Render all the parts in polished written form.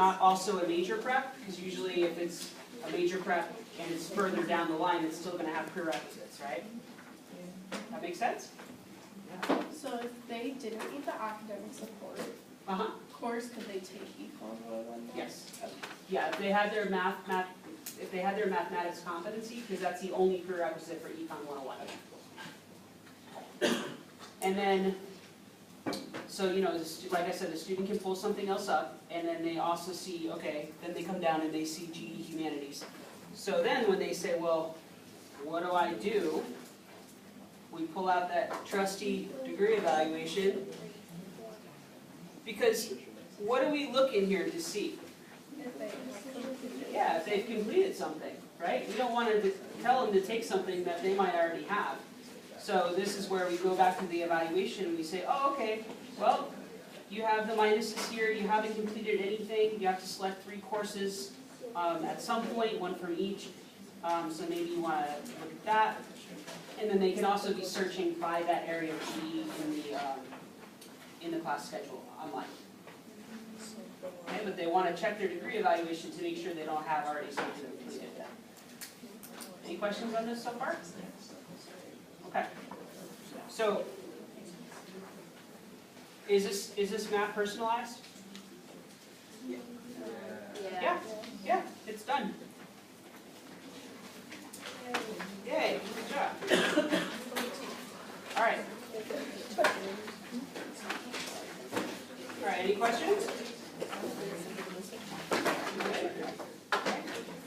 not also a major prep, because usually if it's a major prep and it's further down the line, it's still going to have prerequisites, right? That make sense? So if they didn't need the academic support course, could they take Econ 101 then? Yes. Okay. Yeah, if they had their if they had their mathematics competency, because that's the only prerequisite for Econ 101. And then, so like I said, the student can pull something else up, and then they also see, okay, then they come down and they see GE Humanities. So then when they say, well, what do I do? We pull out that trusty degree evaluation, because what are we looking here to see? Yeah, if they've completed something, right? We don't want to tell them to take something that they might already have. So this is where we go back to the evaluation and we say, oh, okay, well, you have the minuses here, you haven't completed anything, you have to select 3 courses at some point, 1 from each. So maybe you want to look at that. And then they can also be searching by that area of GE in the class schedule online. Okay, but they want to check their degree evaluation to make sure they don't have already something completed. Any questions on this so far? Okay. So, is this map personalized? Yeah. Yeah, it's done. Yay, good job. All right. All right, any questions?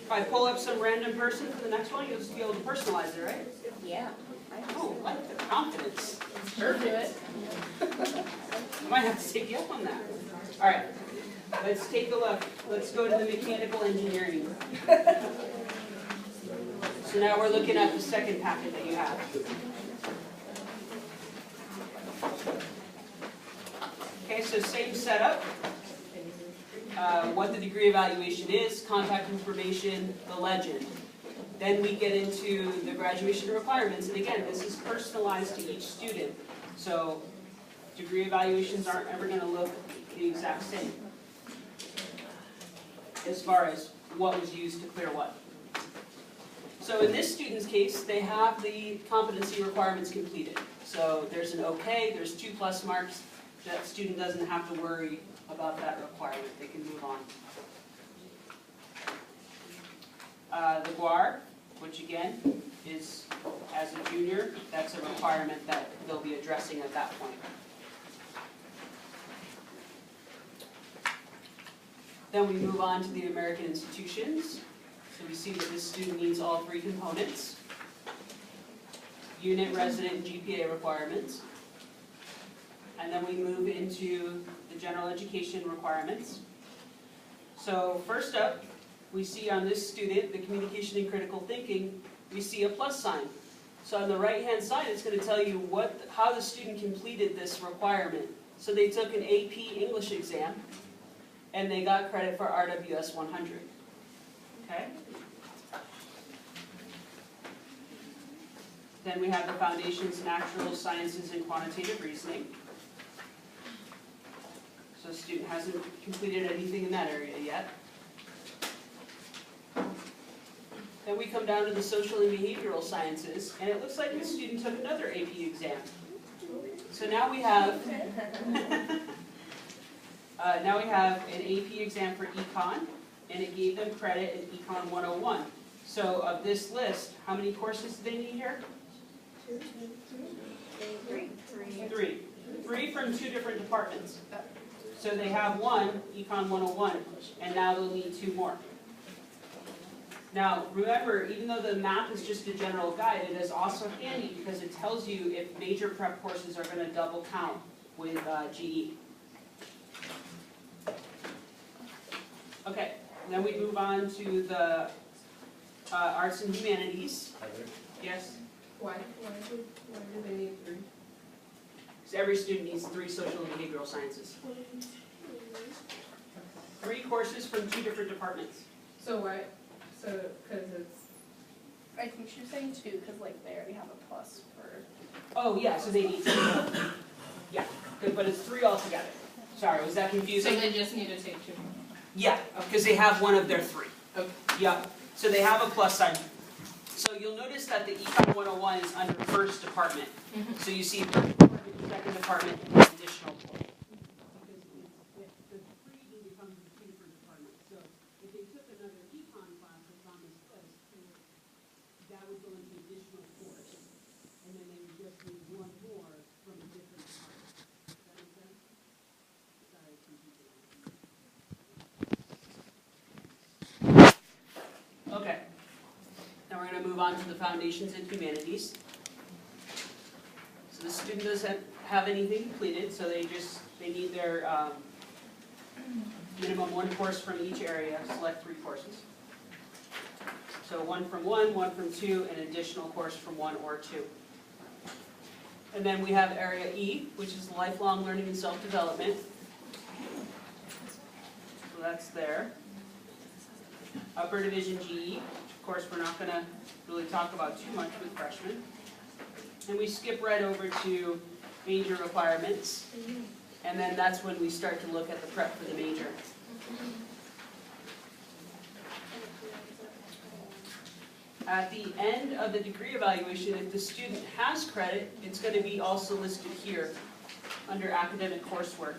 If I pull up some random person for the next one, you'll just be able to personalize it, right? Yeah. Oh, I like the confidence. Perfect. I might have to take you up on that. All right, let's take a look. Let's go to the mechanical engineering. So now we're looking at the second packet that you have. Okay, so same setup. What the degree evaluation is, contact information, the legend. Then we get into the graduation requirements, and again, this is personalized to each student. So degree evaluations aren't ever going to look the exact same as far as what was used to clear what. So in this student's case, they have the competency requirements completed. So there's an okay, there's 2+ marks. That student doesn't have to worry about that requirement. They can move on. The GUAR, which again is, as a junior, that's a requirement that they'll be addressing at that point. Then we move on to the American institutions. So we see that this student needs all 3 components: unit, resident, and GPA requirements. And then we move into the general education requirements. So first up, we see on this student, the communication and critical thinking, we see a plus sign. So on the right-hand side, it's going to tell you how the student completed this requirement. So they took an AP English exam, and they got credit for RWS 100. Okay? Then we have the foundations, natural sciences, and quantitative reasoning. So the student hasn't completed anything in that area yet. Then we come down to the social and behavioral sciences, and it looks like the student took another AP exam. So now we have an AP exam for Econ, and it gave them credit in Econ 101. So of this list, how many courses do they need here? 3. 3 from 2 different departments. So they have 1, Econ 101, and now they'll need 2 more. Now, remember, even though the map is just a general guide, it is also handy because it tells you if major prep courses are going to double count with GE. Okay, then we move on to the arts and humanities. Yes? Why do they need 3? Because every student needs 3 social and behavioral sciences. 3 courses from 2 different departments. So why? So, because it's... I think she's saying 2, because like they already have a plus for... Oh, yeah, so they need 2. Yeah, good, but it's 3 altogether. Sorry, was that confusing? So they just need to take 2 more. Yeah, because they have one of their three. Okay. Yep, so they have a plus sign. So you'll notice that the Econ 101 is under first department. So you see first department, second department, and additional course. Because the three becomes the two per department. So if they took another Econ class that's on this list, that would go into additional course. And then they would just need one more from a different department. Does that make sense? Sorry, confusing. Okay. Now we're going to move on to the foundations and humanities. So the student doesn't have anything completed, so they need their minimum one course from each area, select 3 courses. So one from 2, an additional course from 1 or 2. And then we have area E, which is lifelong learning and self-development. So that's there. Upper division GE, of course we're not going to really talk about too much with freshmen. And we skip right over to major requirements, and then that's when we start to look at the prep for the major. At the end of the degree evaluation, if the student has credit, it's going to be also listed here under academic coursework.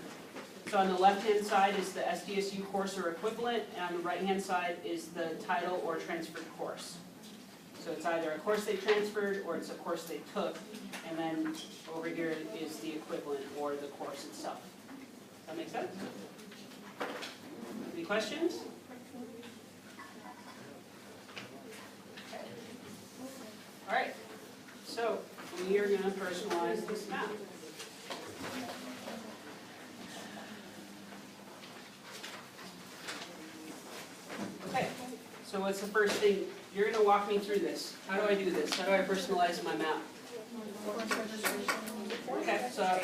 So on the left-hand side is the SDSU course or equivalent, and on the right-hand side is the title or transferred course. So it's either a course they transferred or it's a course they took, and then over here is the equivalent or the course itself. Does that make sense? Any questions? All right, so we are going to personalize this map. Okay, so what's the first thing? You're going to walk me through this. How do I do this? How do I personalize my map? Okay, so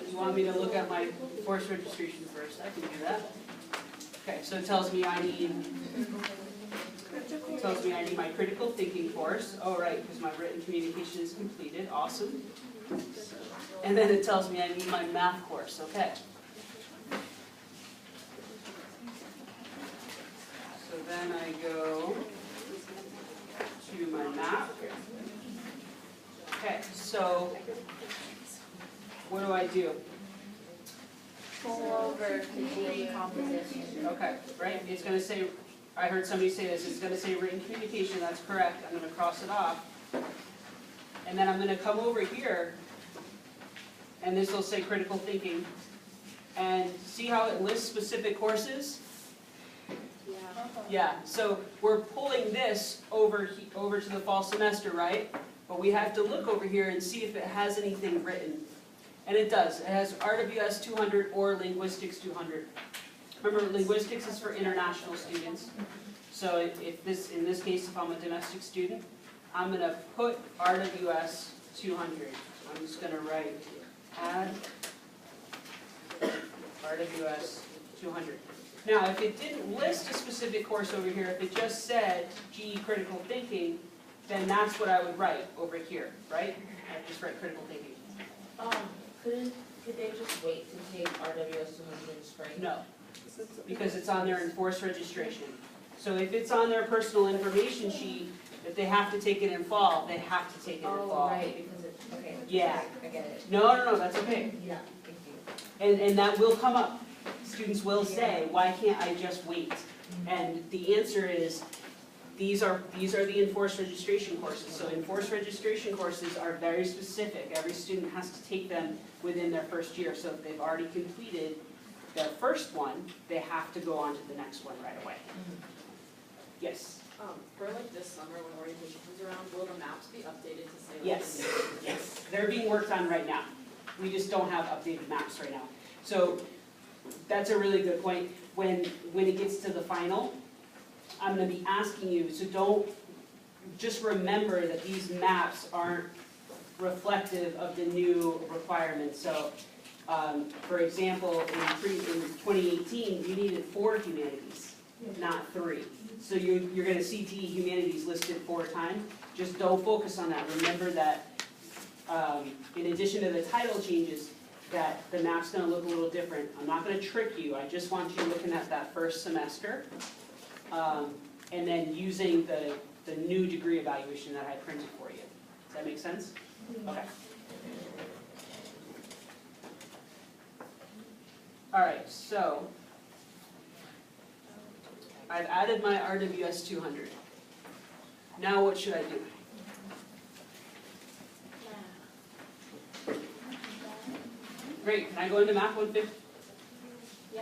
you want me to look at my course registration first. I can do that. Okay, so it tells me I need my critical thinking course. Oh, right, because my written communication is completed. Awesome. And then it tells me I need my math course. Okay. So then I go to my map. Okay, so what do I do? Go over continuing composition. Okay, right, it's going to say, I heard somebody say this, it's going to say written communication, that's correct, I'm going to cross it off. And then I'm going to come over here, and this will say critical thinking. And see how it lists specific courses? Yeah, so we're pulling this over to the fall semester, right? But we have to look over here and see if it has anything written. And it does. It has RWS 200 or Linguistics 200. Remember, linguistics is for international students. So if in this case, if I'm a domestic student, I'm going to put RWS 200. I'm just going to write add RWS 200. Now, if it didn't list a specific course over here, if it just said GE Critical Thinking, then that's what I would write over here, right? I just write critical thinking. Could they just wait to take RWS 200 in spring? No, because it's on their enforced registration. So if it's on their personal information sheet, if they have to take it in fall, they have to take it in fall. Oh, right, because it's, okay. Yeah. I get it. No, that's okay. Yeah, thank you. And that will come up. Students will say, why can't I just wait? And the answer is, these are the enforced registration courses. So enforced registration courses are very specific. Every student has to take them within their first year. So if they've already completed their first one, they have to go on to the next one right away. Yes? For like this summer when orientation comes around, will the maps be updated to say? Yes, yes. They're being worked on right now. We just don't have updated maps right now. So that's a really good point. When it gets to the final, I'm going to be asking you, so don't, just remember that these maps aren't reflective of the new requirements. So, for example, in 2018, you needed 4 humanities, not 3. So you're going to see TE Humanities listed 4 times. Just don't focus on that. Remember that in addition to the title changes, that the map's gonna look a little different. I'm not gonna trick you, I just want you looking at that first semester. And then using the new degree evaluation that I printed for you. Does that make sense? Okay. All right, so I've added my RWS 200. Now what should I do? Great, can I go into Math 150? Yeah.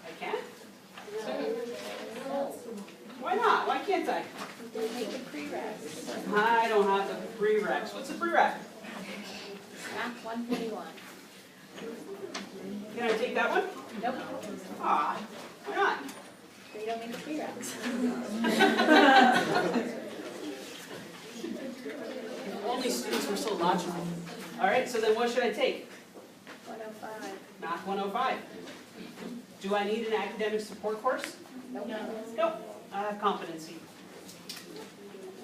I can? Why not? Why can't I? Make a prereq. I don't have the prereqs. What's a prereq? Math 141. Can I take that one? Nope. Ah, why not? So you don't make the prereqs. If only students were so logical. All right, so then what should I take? 105. Math 105. Do I need an academic support course? Nope. Nope, I have competency.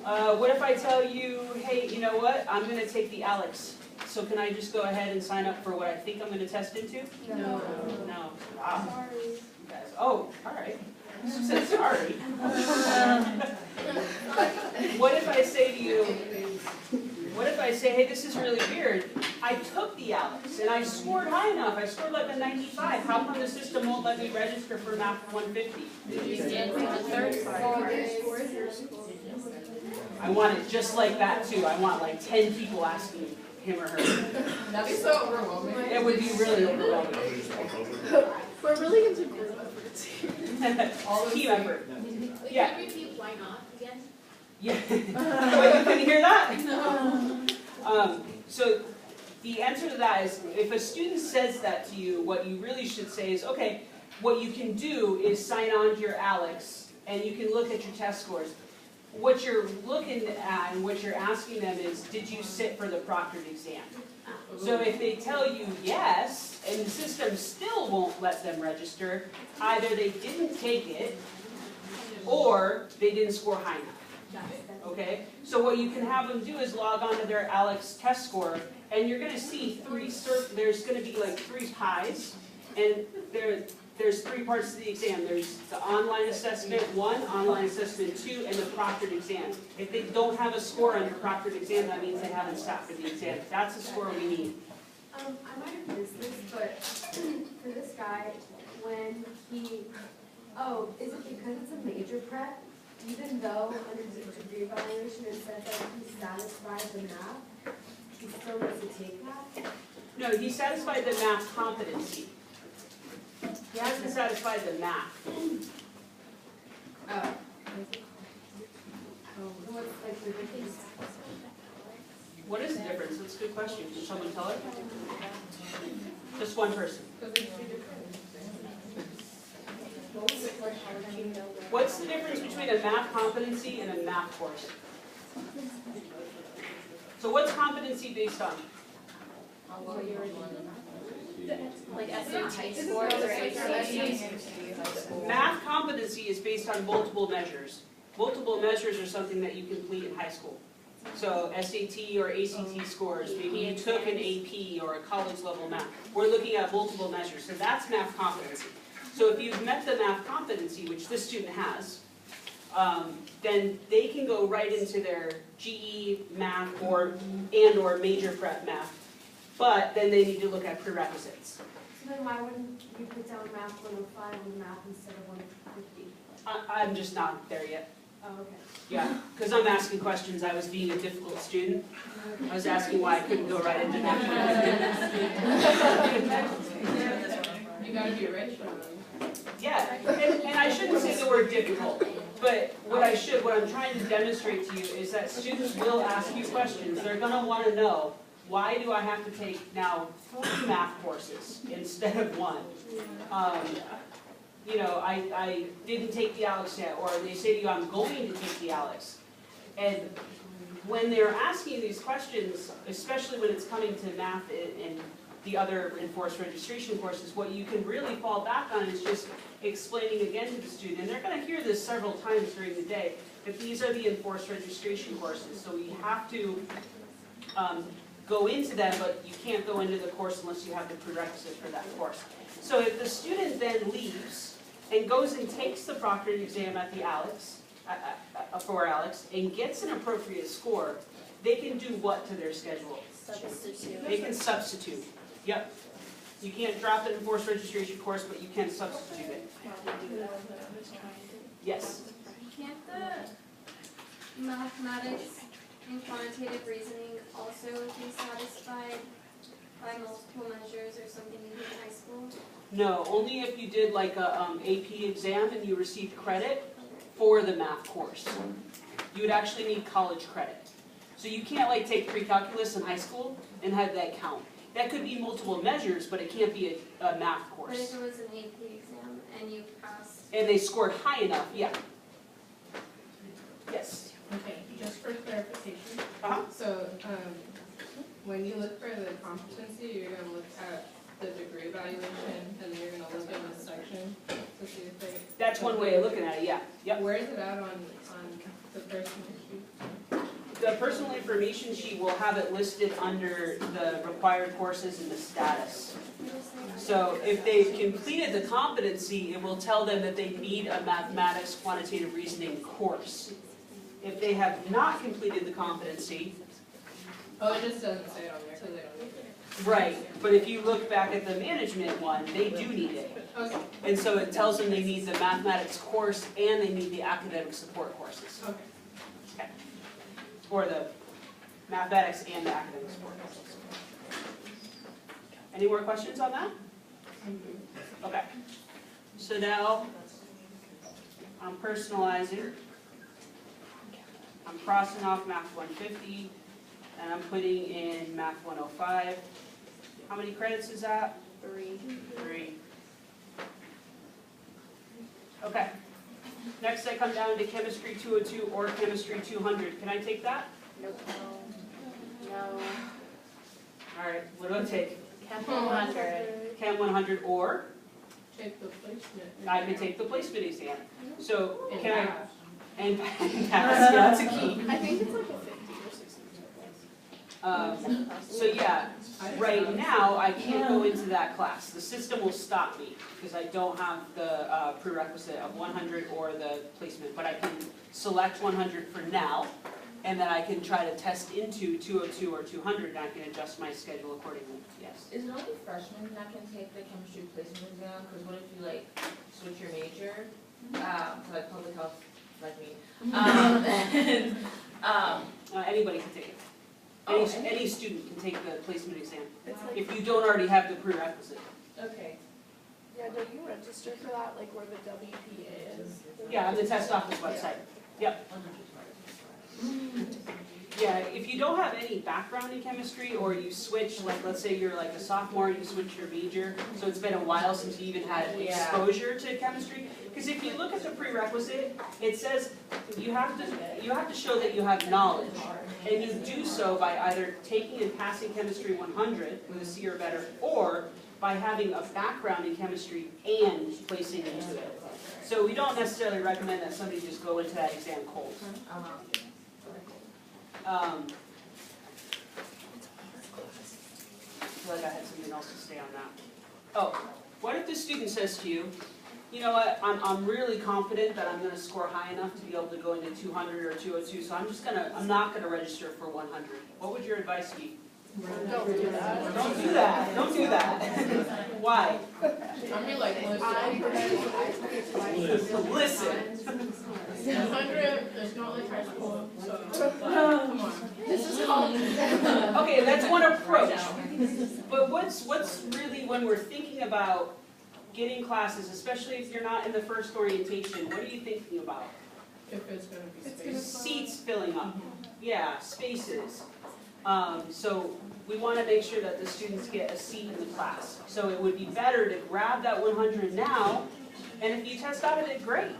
What if I tell you, hey, you know what? I'm going to take the ALEX. So can I just go ahead and sign up for what I think I'm going to test into? No. No. Ah, Sorry. you guys. Oh, all right. You said sorry. What if I say to you, what if I say, hey, this is really weird. I took the ALEX and I scored high enough. I scored like a 95. How come the system won't let me register for Math 150? Did you stand for the third part? I want it just like that too. I want like 10 people asking him or her. That'd be so overwhelming. It would be really overwhelming. We're really into group efforts here. Team effort. Yeah. Can you repeat why not again? Yeah. Wait, you couldn't hear that? So the answer to that is, if a student says that to you, what you really should say is, okay, what you can do is sign on to your ALEX, and you can look at your test scores. What you're looking at and what you're asking them is, did you sit for the proctored exam? So if they tell you yes, and the system still won't let them register, either they didn't take it, or they didn't score high enough. Okay? So what you can have them do is log on to their ALEX test score, and you're going to see there's going to be like 3 pies, and there's 3 parts to the exam. There's the online assessment 1, online assessment 2, and the proctored exam. If they don't have a score on your proctored exam, that means they haven't sat for the exam. That's the score we need. I might have missed this, but for this guy, when he, is it because it's a major prep? Even though under the degree evaluation it says that he's satisfied the math, he still needs to take that? No, he satisfied the math competency. He hasn't satisfied the math. What's like the difference? What is the difference? That's a good question. Can someone tell it? Just one person. What's the difference between a math competency and a math course? So what's competency based on? Like SAT scores or ACT? Math competency is based on multiple measures. Multiple measures are something that you complete in high school. So SAT or ACT scores, maybe you took an AP or a college level math. We're looking at multiple measures, so that's math competency. So if you've met the math competency, which this student has, then they can go right into their GE math or major prep math. But then they need to look at prerequisites. So then why wouldn't you put down math 105 on the math instead of 150? I'm just not there yet. Oh, okay. Yeah, because I'm asking questions. I was being a difficult student. I was asking why I couldn't go right into math. You gotta be rich for them. Yeah, and I shouldn't say the word difficult, but what I'm trying to demonstrate to you is that students will ask you questions. They're going to want to know, why do I have to take now 3 math courses instead of 1? You know, I didn't take the ALEX yet, or they say to you, I'm going to take the ALEX. And when they're asking these questions, especially when it's coming to math and the other enforced registration courses, what you can really fall back on is just explaining again to the student, and they're going to hear this several times during the day, that these are the enforced registration courses. So we have to go into them, but you can't go into the course unless you have the prerequisite for that course. So if the student then leaves and goes and takes the proctored exam at the for Alex, and gets an appropriate score, they can do what to their schedule? Substitute. They can substitute, yep. You can't drop it in forced registration course, but you can substitute it. Yes. Can't the mathematics and quantitative reasoning also be satisfied by multiple measures or something you did in high school? No, only if you did like a AP exam and you received credit for the math course. You would actually need college credit. So you can't like take pre-calculus in high school and have that count. That could be multiple measures, but it can't be a math But course. if it was an AP exam and you passed, And they scored high enough, yeah. Yes. Okay, just for clarification, Uh-huh. so, when you look for the competency, you're gonna look at the degree evaluation, and then you're gonna look in this section to see if they. That's one way of looking at it, yeah. Yep. Where is it at on the personal sheet? The personal information sheet will have it listed under the required courses and the status. So if they've completed the competency, it will tell them that they need a mathematics quantitative reasoning course. If they have not completed the competency, Oh, it just doesn't say it on there, so they don't need it. right, but if you look back at the management one, they do need it. Okay, And so it tells them they need the mathematics course and they need the academic support courses. okay. Or the mathematics and the academic support courses. Any more questions on that? Okay. So now, I'm personalizing. I'm crossing off Math 150, and I'm putting in Math 105. How many credits is that? 3. 3. Okay. Next I come down to Chemistry 202 or Chemistry 200. Can I take that? Nope. No. All right, what do I take? Chem 100. Chem 100 or Take the placement. I can take the placement exam. So And can I, pass. and pass, yeah, that's a key. I think it's like a 50 or 60. So yeah, right now, I can't go into that class. The system will stop me because I don't have the prerequisite of 100 or the placement, but I can select 100 for now, and then I can try to test into 202 or 200, and I can adjust my schedule accordingly, yes. Is it only freshmen that can take the chemistry placement exam? Because what if you like switch your major, to like public health, like me? Anybody can take it. Any student can take the placement exam, It's like, if you don't already have the prerequisite. Okay. yeah, don't you register for that, like where the WPA is? Yeah, on the test office website. Yep. Yeah, if you don't have any background in chemistry, or you switch, like, let's say you're like a sophomore, you switch your major, so it's been a while since you even had exposure to chemistry. Because if you look at the prerequisite, it says you have to show that you have knowledge. And you do so by either taking and passing Chemistry 100 with a C or better, or by having a background in chemistry and placing into it. So we don't necessarily recommend that somebody just go into that exam cold. I feel like I had something else to say on that. Oh, what if the student says to you, you know what, I'm really confident that I'm gonna score high enough to be able to go into 200 or 202, so I'm not gonna register for 100. What would your advice be? Don't do that. Don't do that, don't do that. Why? I'd be like, Listen. 100 is not like high school, so, come on. This is called. Okay, that's one approach. But what's really, when we're thinking about getting classes, especially if you're not in the first orientation, what are you thinking about? If it's gonna be It's gonna space. Seats filling up, yeah, spaces. So we want to make sure that the students get a seat in the class. So it would be better to grab that 100 now, and if you test out of it, great.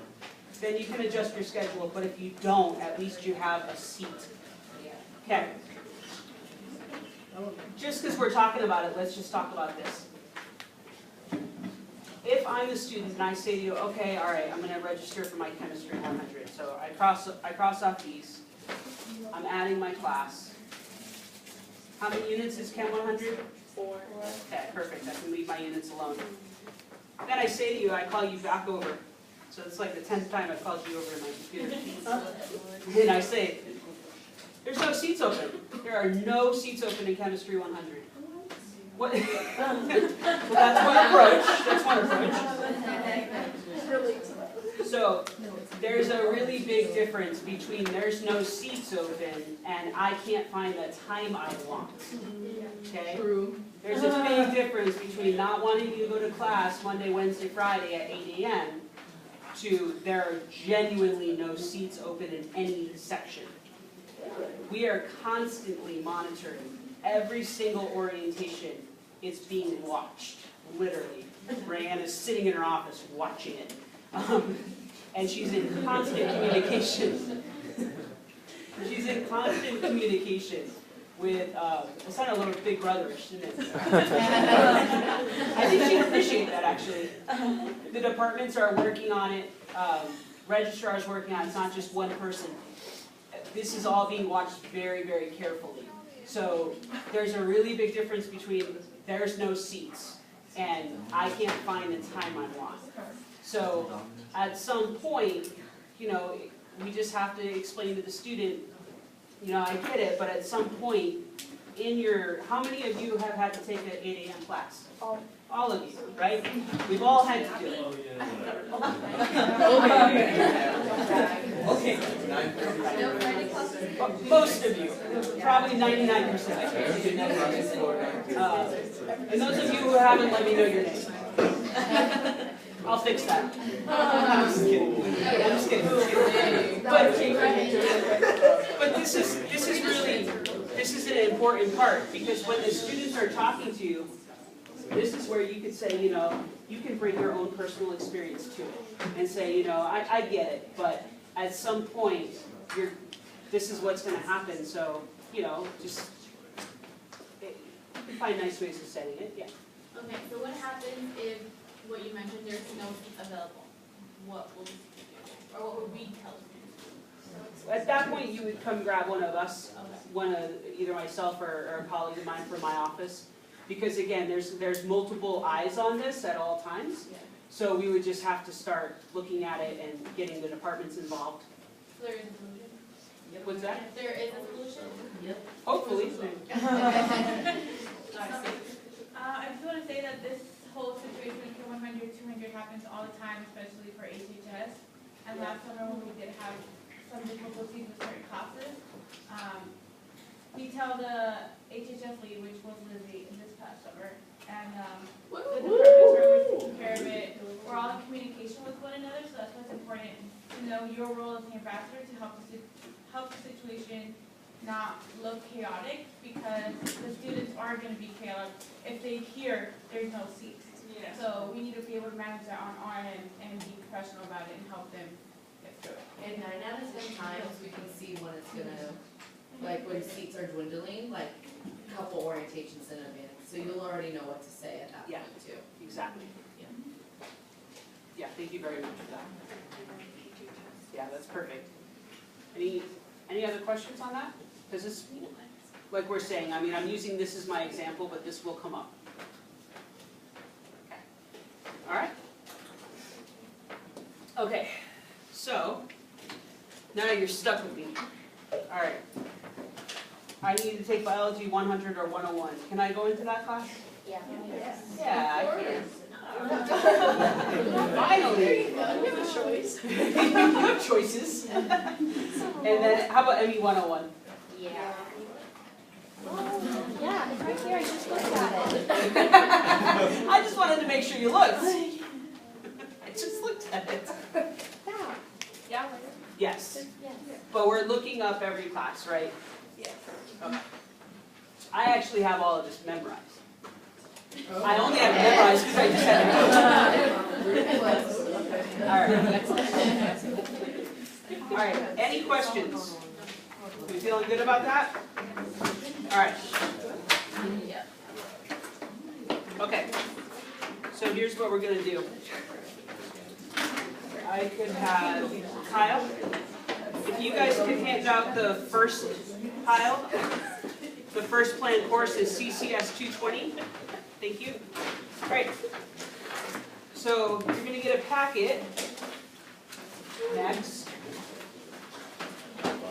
Then you can adjust your schedule, but if you don't, at least you have a seat. Okay. Just because we're talking about it, let's just talk about this. If I'm the student and I say to you, okay, all right, I'm going to register for my chemistry 100. So I cross off these. I'm adding my class. How many units is Chem 100? 4. Okay, perfect, I can leave my units alone. Then I say to you, I call you back over. So it's like the 10th time I've called you over in my computer. And I say, there's no seats open. There are no seats open in Chemistry 100. What? Well, that's one approach, that's one approach. So, there's a really big difference between there's no seats open and I can't find the time I want. Okay? True. There's a big difference between not wanting you to go to class Monday, Wednesday, Friday at 8 a.m. to there are genuinely no seats open in any section. We are constantly monitoring. Every single orientation is being watched, literally. Brianne is sitting in her office watching it. And she's in constant communication. She's in constant communication with, it sounded a little big brotherish, didn't it? I think she'd appreciate that, actually. The departments are working on it, registrar's working on it, it's not just one person. This is all being watched very, very carefully. So there's a really big difference between there's no seats and I can't find the time I want. So at some point, you know, we just have to explain to the student, you know, I get it, but at some point in your, how many of you have had to take an 8 a.m. class? All of you, right? We've all had to do it. Okay. Most of you, probably 99%. And those of you who haven't, let me know your name. I'll fix that. I'm just kidding. I'm just kidding. But this is really, this is an important part, because when the students are talking to you, this is where you could say, you know, you can bring your own personal experience to it and say, you know, I get it, but at some point, this is what's going to happen, so, you know, just find nice ways of saying it, yeah. Okay, so what happens if, what you mentioned, there's no seats available? What will you do? Or what would we tell you? At that point, you would come grab one of us, one of either myself or a colleague of mine from my office. Because again, there's multiple eyes on this at all times. So we would just have to start looking at it and getting the departments involved. So there is a solution? What's that? There is a solution? Hopefully. I just want to say that this whole situation with K100, 200 happens all the time, especially for HHS. And last summer when we did have some difficulties with certain classes, we tell the HHS lead, which was Lizzie in this past summer, and the departments are taking care of it. We're all in communication with one another, so that's what's important to know your role as the ambassador to help the situation not look chaotic, because the students are going to be chaotic if they hear there's no seats. Yeah. So we need to be able to manage that on our end and be professional about it and help them get through it. And 9 out of 10 times we can see when it's gonna, like when seats are dwindling, like a couple orientations in advance. So you'll already know what to say at that Yeah. point too. Exactly. Yeah, thank you very much for that. Yeah, that's perfect. Any other questions on that? Because this, like we're saying, I mean, I'm using this as my example, but this will come up. Okay. All right? Okay, so now you're stuck with me. All right. I need to take biology 100 or 101. Can I go into that class? Yeah. Yeah, I can. Finally. We have a choice. You have choices. And then, how about ME 101? Yeah. Yeah, it's right here, I just looked at it. I just wanted to make sure you looked. I just looked at it. Yeah. Yes, Yes. but we're looking up every class, right? Yes. Okay. I actually have all of this memorized. I only have it memorized because I just had it. All right, any questions? We feeling good about that? All right. Okay, so here's what we're gonna do. I could have Kyle, if you guys could hand out the first pile, The first planned course is CCS 220. Thank you. All right. So you're going to get a packet next.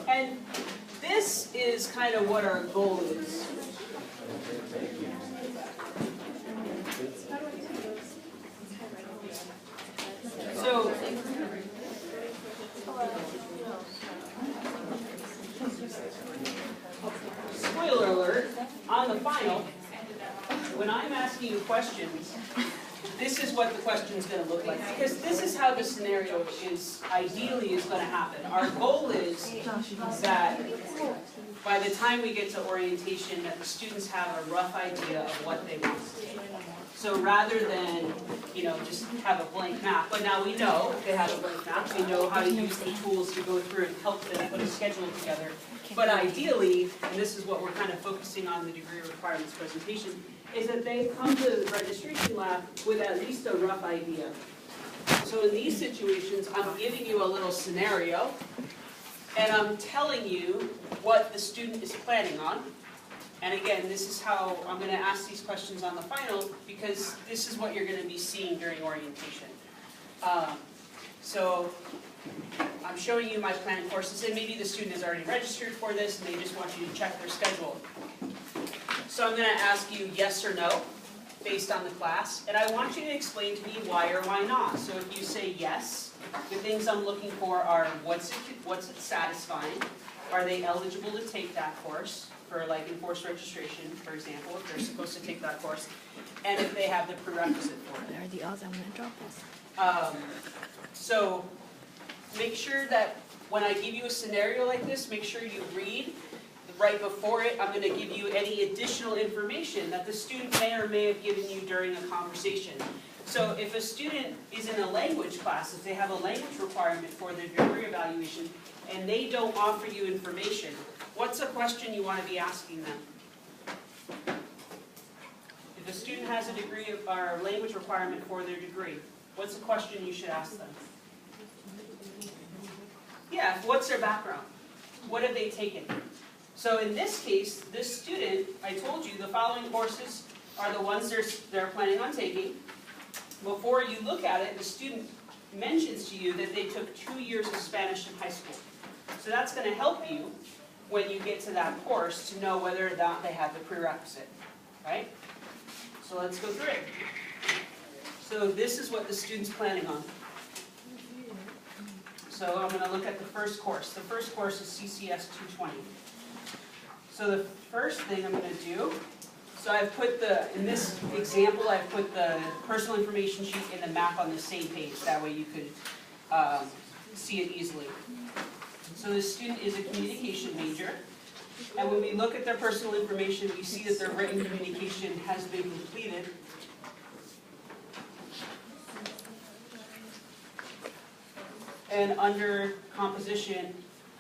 And this is kind of what our goal is. So, spoiler alert, on the final, when I'm asking you questions, this is what the question is going to look like. Because this is how the scenario is, ideally, is going to happen. Our goal is that by the time we get to orientation, that the students have a rough idea of what they want to take. So rather than, just have a blank map, but now we know they have a blank map, we know how to use the tools to go through and help them put a schedule together. But ideally, and this is what we're kind of focusing on the degree requirements presentation, is that they come to the registration lab with at least a rough idea. So in these situations, I'm giving you a little scenario, and I'm telling you what the student is planning on. And again, this is how I'm going to ask these questions on the final, because this is what you're going to be seeing during orientation. So I'm showing you my planned courses, and maybe the student is already registered for this, and they just want you to check their schedule. So I'm going to ask you yes or no, based on the class, and I want you to explain to me why or why not. So if you say yes, the things I'm looking for are what's it satisfying? Are they eligible to take that course? For like enforced registration, for example, if they're supposed to take that course, and if they have the prerequisite for it. What are the odds I'm going to drop this? So make sure that when I give you a scenario like this, make sure you read right before it. I'm going to give you any additional information that the student may or may have given you during a conversation. So if a student is in a language class, if they have a language requirement for their degree evaluation, and they don't offer you information, what's a question you want to be asking them? If a student has a degree or a language requirement for their degree, what's a question you should ask them? Yeah, what's their background? What have they taken? So in this case, this student, I told you the following courses are the ones they're planning on taking. Before you look at it, the student mentions to you that they took 2 years of Spanish in high school. So that's going to help you when you get to that course to know whether or not they have the prerequisite, right? So let's go through it. So this is what the student's planning on. So I'm going to look at the first course. The first course is CCS 220. So the first thing I'm going to do, so I've put in this example, I've put the personal information sheet and the map on the same page. That way you could see it easily. So the student is a communication major, and when we look at their personal information, we see that their written communication has been completed. And under composition,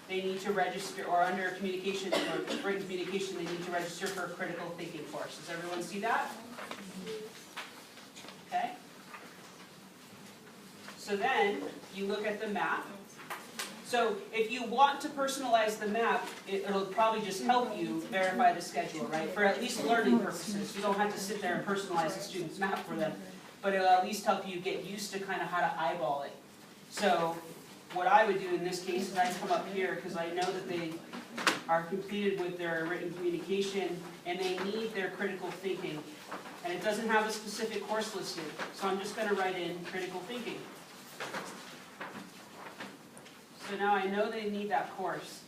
they need to register, or under communication, or written communication, they need to register for a critical thinking course. Does everyone see that? Okay. So then, you look at the map. So if you want to personalize the map, it'll probably just help you verify the schedule, right? For at least learning purposes. You don't have to sit there and personalize the student's map for them, but it'll at least help you get used to kind of how to eyeball it. So what I would do in this case is I'd come up here because I know that they are completed with their written communication and they need their critical thinking. And it doesn't have a specific course listed, so I'm just going to write in critical thinking. So now I know they need that course.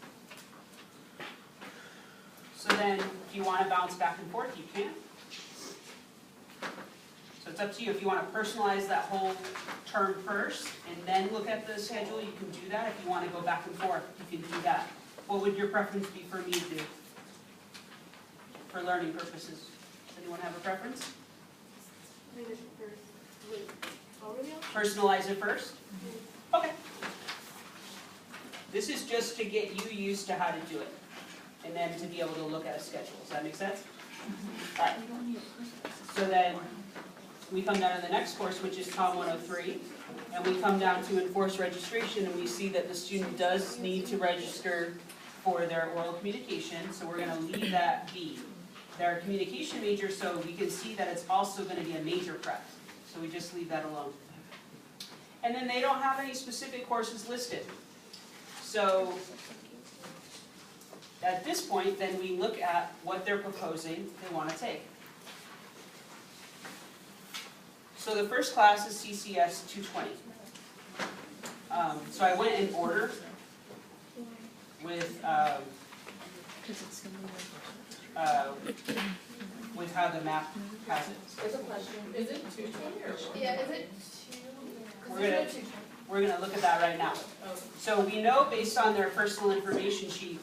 So then, if you want to bounce back and forth, you can. So it's up to you. If you want to personalize that whole term first and then look at the schedule, you can do that. If you want to go back and forth, you can do that. What would your preference be for me to do? For learning purposes. Does anyone have a preference? Personalize it first? Okay. This is just to get you used to how to do it, and then to be able to look at a schedule. Does that make sense? All right. So then we come down to the next course, which is TOM 103, and we come down to enforced registration, and we see that the student does need to register for their oral communication, so we're gonna leave that be. They're a communication major, so we can see that it's also gonna be a major prep, so we just leave that alone. And then they don't have any specific courses listed. So at this point, then we look at what they're proposing they want to take. So the first class is CCS 220. So I went in order with how the map has it. There's a question, is it 220 or what? Yeah, is it We're gonna look at that right now. Oh. So we know based on their personal information sheet,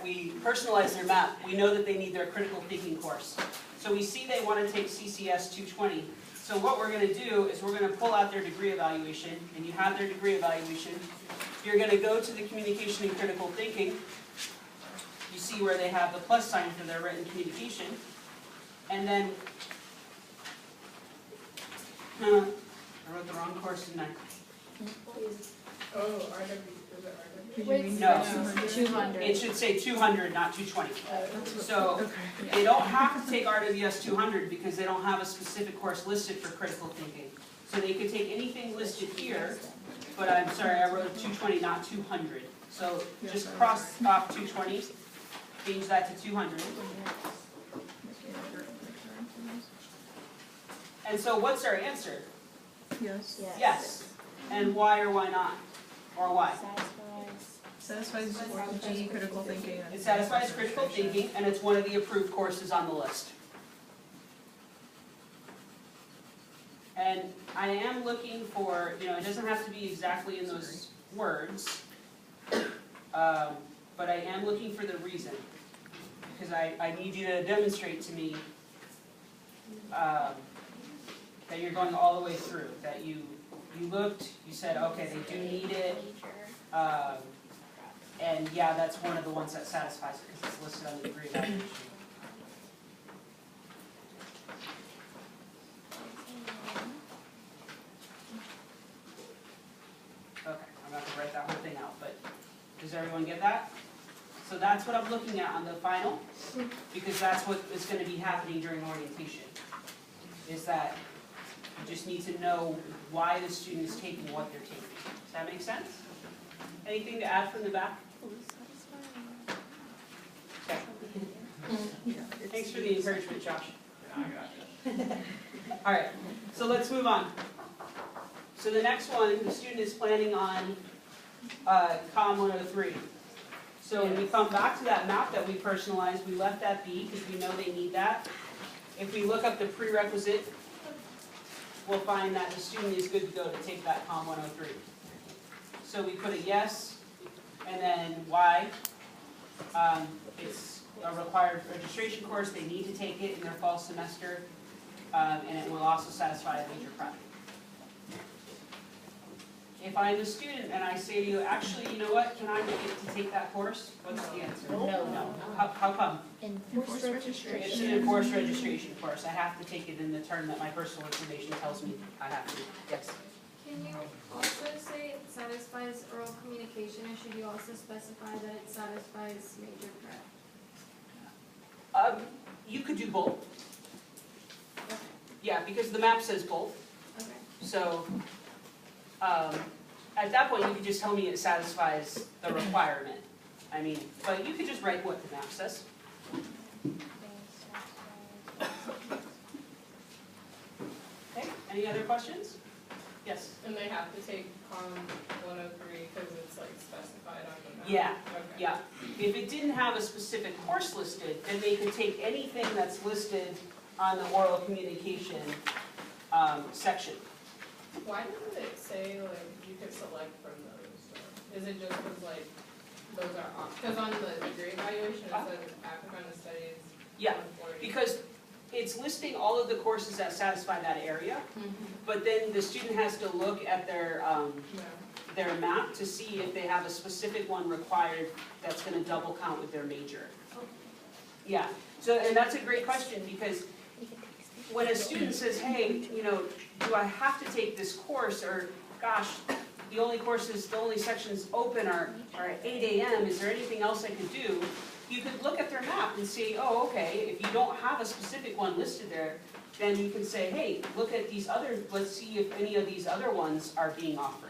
we personalize their map. We know that they need their critical thinking course. So we see they want to take CCS 220. So what we're gonna do is we're gonna pull out their degree evaluation, and you have their degree evaluation. You're gonna go to the communication and critical thinking. You see where they have the plus sign for their written communication. And then, I wrote the wrong course, didn't I? Oh, RW, is it RW? Wait, No. 200. It should say 200, not 220. So they don't have to take RWS 200 because they don't have a specific course listed for critical thinking. So they could take anything listed here, but I'm sorry, I wrote 220, not 200. So just cross off 220, change that to 200. And so what's our answer? Yes. Yes. And why or why not? Or why? Satisfies G, critical thinking. It satisfies critical thinking, and it's one of the approved courses on the list. And I am looking for, it doesn't have to be exactly in those words, but I am looking for the reason. Because I need you to demonstrate to me that you're going all the way through, that you looked, you said, okay, they do need it, and yeah, that's one of the ones that satisfies it because it's listed on the degree evaluation. Okay, I'm not gonna write that whole thing out, but does everyone get that? So that's what I'm looking at on the final, because that's what is gonna be happening during orientation, is that you just need to know why the student is taking what they're taking. Does that make sense? Anything to add from the back? Okay. Thanks for the encouragement, Josh. All right, so let's move on. So the next one, the student is planning on COM 103. So when we come back to that map that we personalized, we left that be because we know they need that. If we look up the prerequisite, we'll find that the student is good to go to take that COM 103. So we put a yes, and then why. It's a required registration course, they need to take it in their fall semester, and it will also satisfy a major prep. If I'm a student and I say to you, actually, you know what, can I get to take that course? What's the answer? No. How come? Enforced registration. It's an enforced registration course. I have to take it in the term that my personal information tells me I have to. Yes? Can you also say it satisfies oral communication, or should you also specify that it satisfies major prep? You could do both. Yeah, because the map says both. Okay. So, at that point, you could just tell me it satisfies the requirement. I mean, but you could just write what the map says. Okay, any other questions? Yes? And they have to take COM 103 because it's like specified on the map? Yeah, Okay. yeah. If it didn't have a specific course listed, then they could take anything that's listed on the oral communication section. Why doesn't it say like you could select from those? Or is it just because like those are off? Because on the degree evaluation it says Africana Studies Yeah, 140. because it's listing all of the courses that satisfy that area, but then the student has to look at their map to see if they have a specific one required that's gonna double count with their major. Yeah, so, and that's a great question, because when a student says, hey, do I have to take this course, or gosh, the only courses, the only sections open are at 8 AM, is there anything else I could do? You could look at their map and see, oh, okay, if you don't have a specific one listed there, then you can say, hey, look at these other, let's see if any of these other ones are being offered.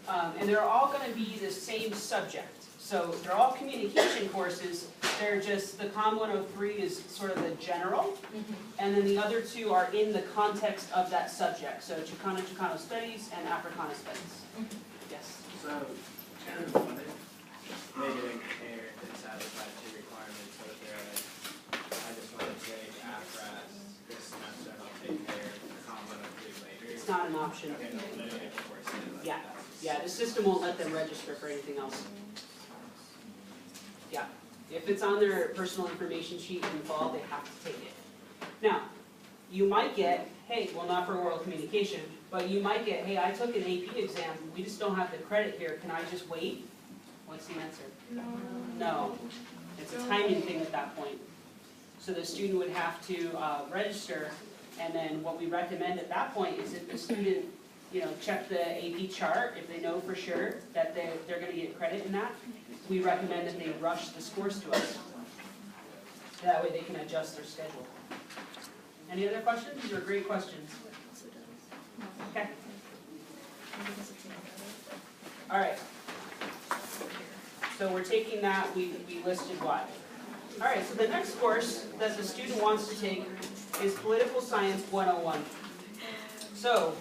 And they're all gonna be the same subject. So they're all communication courses, they're just, the COM 103 is sort of the general, and then the other two are in the context of that subject. So Chicano Studies and Africana Studies. Yes? So, when they didn't compare and satisfy two requirements, so if they're like, I just want to take AFRAS this semester, and I'll take their COM 103 later. It's not an option. Okay, no, they don't get the course in, like, Yeah. that's- Yeah, the system won't let them register for anything else. Yeah, if it's on their personal information sheet in the fall, they have to take it. Now, you might get, hey, well, not for oral communication, but you might get, hey, I took an AP exam, we just don't have the credit here, can I just wait? What's the answer? No. It's a timing thing at that point. So the student would have to register, and then what we recommend at that point is if the student, check the AP chart, if they know for sure that they're gonna get credit in that, we recommend that they rush the scores to us. That way they can adjust their schedule. Any other questions? These are great questions. Okay. All right. So we're taking that, we listed what? All right, so the next course that the student wants to take is Political Science 101. So,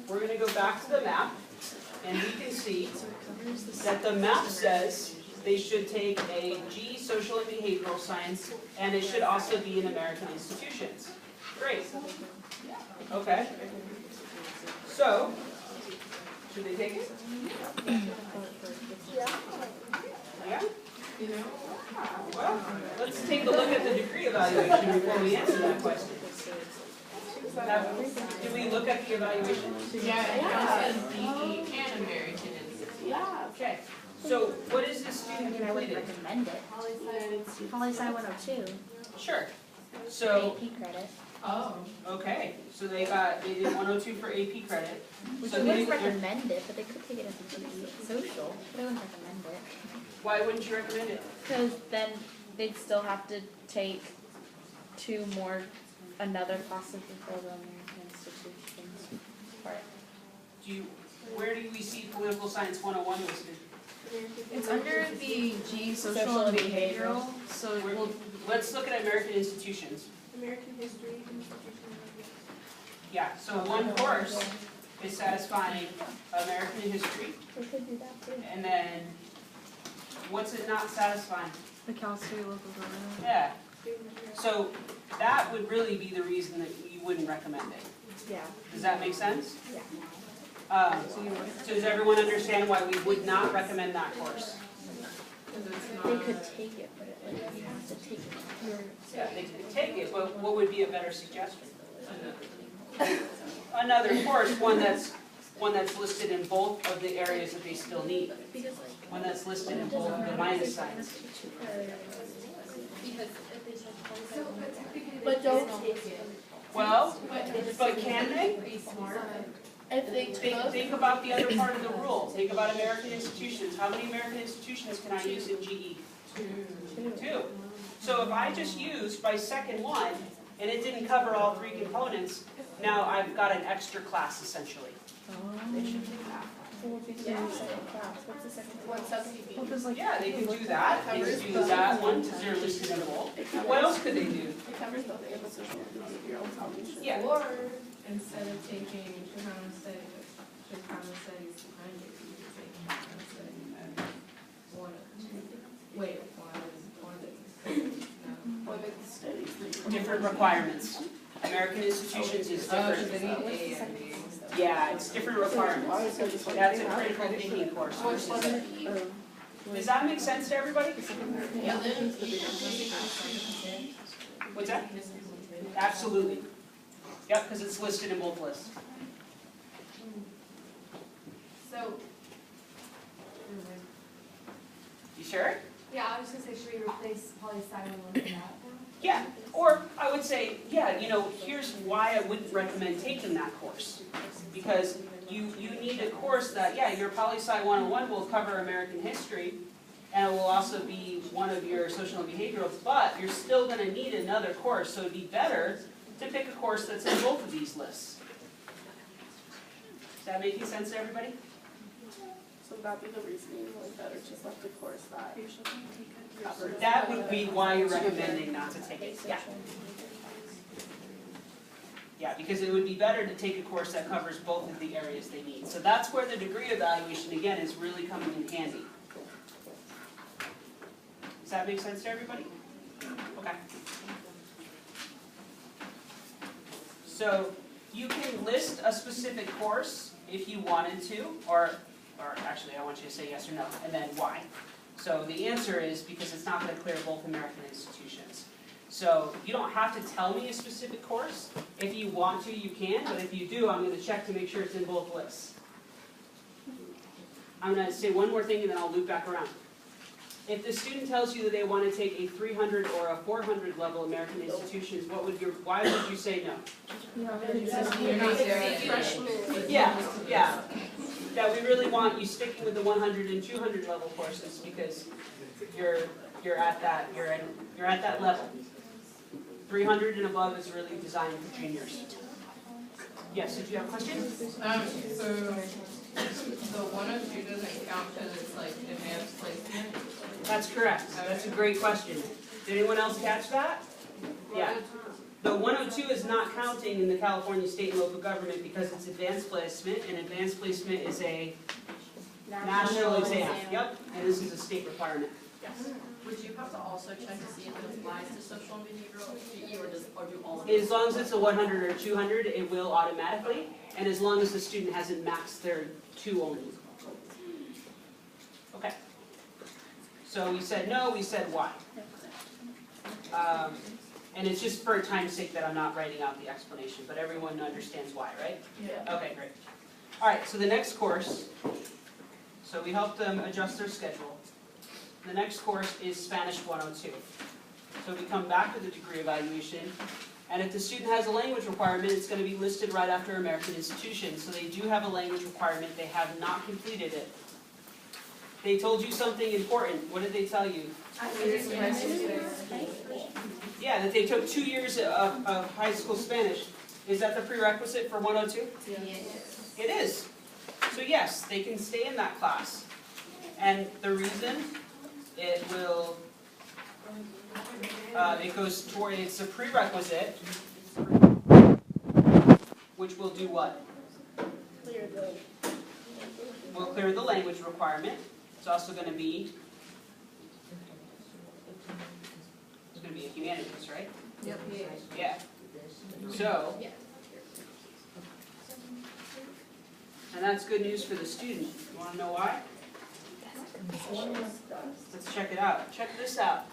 we're gonna go back to the map, and we can see that the map says they should take a G, Social and Behavioral Science, and it should also be in American institutions. Great. Okay. So, should they take it? Yeah? Well, let's take a look at the degree evaluation before we answer that question. Did we look at the evaluation? Yeah, it says DE and American Institute. Yeah. Okay, so what is this student I wouldn't completed? recommend it. Poli-sci 102, Sure. So, AP credit. Oh. okay, so they did 102 for AP credit. Which So I they, wouldn't recommend it, but they could take it as a social, but I wouldn't recommend it. why wouldn't you recommend it? Because then they'd still have to take another class of the American institutions part. Where do we see Political Science 101 listed? It's under the G, social and behavioral, so we'll, Let's look at American institutions. American history, institutional. Yeah, so one course is satisfying American history, They could do that too. and then what's it not satisfying? the Cal State local government. Yeah, so that would really be the reason that you wouldn't recommend it. Yeah. Does that make sense? Yeah. So does everyone understand why we would not recommend that course? They could take it, but you have to take it. Yeah, they could take it, but what would be a better suggestion? Another course, one that's listed in both of the areas that they still need. One that's listed in both of the minus signs. But don't take it. Well, but can they? If they Think about the other part of the rule. Think about American institutions. How many American institutions can I use in GE? Two. So if I just used my second one, and it didn't cover all three components, now I've got an extra class essentially. They should do that. What's the second class? Yeah, they can do that. They can do that one because they're listed in both. What else could they do? It covers both the social and behavioral foundation. Yeah. Or instead of taking Chicano Studies 200, you could take Chicano Studies 102. Wait, one of these. Different requirements. American institutions is different. Yeah, it's different requirements. That's a critical thinking course. Does that make sense to everybody? What's that? Absolutely. Yep, because it's listed in both lists. So, You sure? yeah, I was just gonna say, should we replace poli-sci 101 with that? Yeah, or I would say, yeah, here's why I wouldn't recommend taking that course. because you need a course that, yeah, your poli-sci 101 will cover American history, and it will also be one of your social and behavioral, but you're still going to need another course, so it'd be better to pick a course that's in both of these lists. Does that make sense to everybody? So that'd be the reasoning, like better to select a course that covers. That would be why you're recommending not to take it, yeah. Yeah, because it would be better to take a course that covers both of the areas they need. So that's where the degree evaluation, again, is really coming in handy. Does that make sense to everybody? Okay. So you can list a specific course if you wanted to, or actually I want you to say yes or no, and then why. So the answer is because it's not going to clear both American institutions. So you don't have to tell me a specific course. If you want to, you can, but if you do, I'm going to check to make sure it's in both lists. I'm going to say one more thing and then I'll loop back around. If the student tells you that they want to take a 300 or a 400 level American institutions, why would you say no? Yeah. That we really want you sticking with the 100 and 200 level courses because you're at that level. 300 and above is really designed for juniors. Yes, did you have a question? So the 102 doesn't count because it's like advanced placement? That's correct. That's a great question. Did anyone else catch that? Yeah. The 102 is not counting in the California state and local government because it's advanced placement, and advanced placement is a national exam. Yep, and this is a state requirement. Yes. Would you have to also check to see if it applies to social and behavioral, or do all of it? As long as it's a 100 or 200, it will automatically, and as long as the student hasn't maxed their 2 only. Okay. So we said no, we said why. And it's just for time's sake that I'm not writing out the explanation, but everyone understands why, right? Yeah. Okay, great. All right, so the next course, so we helped them adjust their schedule. The next course is Spanish 102. So we come back to the degree evaluation, and if the student has a language requirement, it's going to be listed right after American institutions. So they do have a language requirement, they have not completed it. They told you something important. What did they tell you? Yeah, that they took 2 years of high school Spanish. Is that the prerequisite for 102? Yes. It is. So yes, they can stay in that class. And the reason it will, it goes toward, it's a prerequisite, which will do what? Will clear the language requirement. It's also going to be, a humanities, right? Yep. Yeah. So, and that's good news for the student. You want to know why? Let's check it out. Check this out.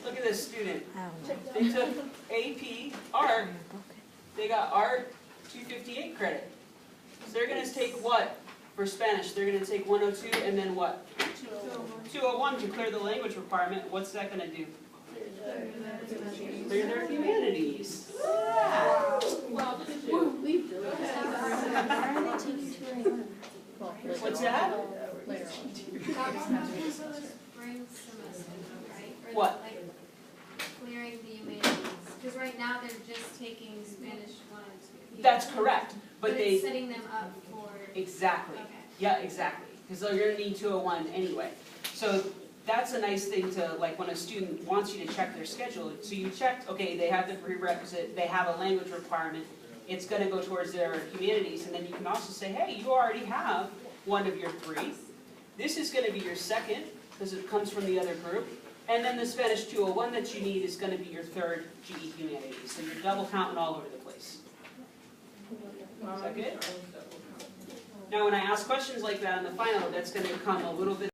Look at this student. They took AP Art. They got Art 258 credit. So they're going to take what for Spanish? They're going to take 102 and then what? 201 to clear the language requirement. What's that going to do? Clear their humanities. Yeah. What's that? Spring semester, right? Or What? like clearing the humanities, because right now they're just taking Spanish 1 and 2. That's correct, but But they it's setting them up for. exactly. Okay. Yeah, exactly. Because they're going to need 201 anyway. So that's a nice thing to, like, when a student wants you to check their schedule. So you checked, okay, they have the prerequisite, they have a language requirement. It's going to go towards their humanities, and then you can also say, hey, you already have one of your 3. This is going to be your second, because it comes from the other group. And then the Spanish 201 that you need is going to be your 3rd GE humanities. So you're double counting all over the place. Is that good? Now when I ask questions like that in the final, that's going to become a little bit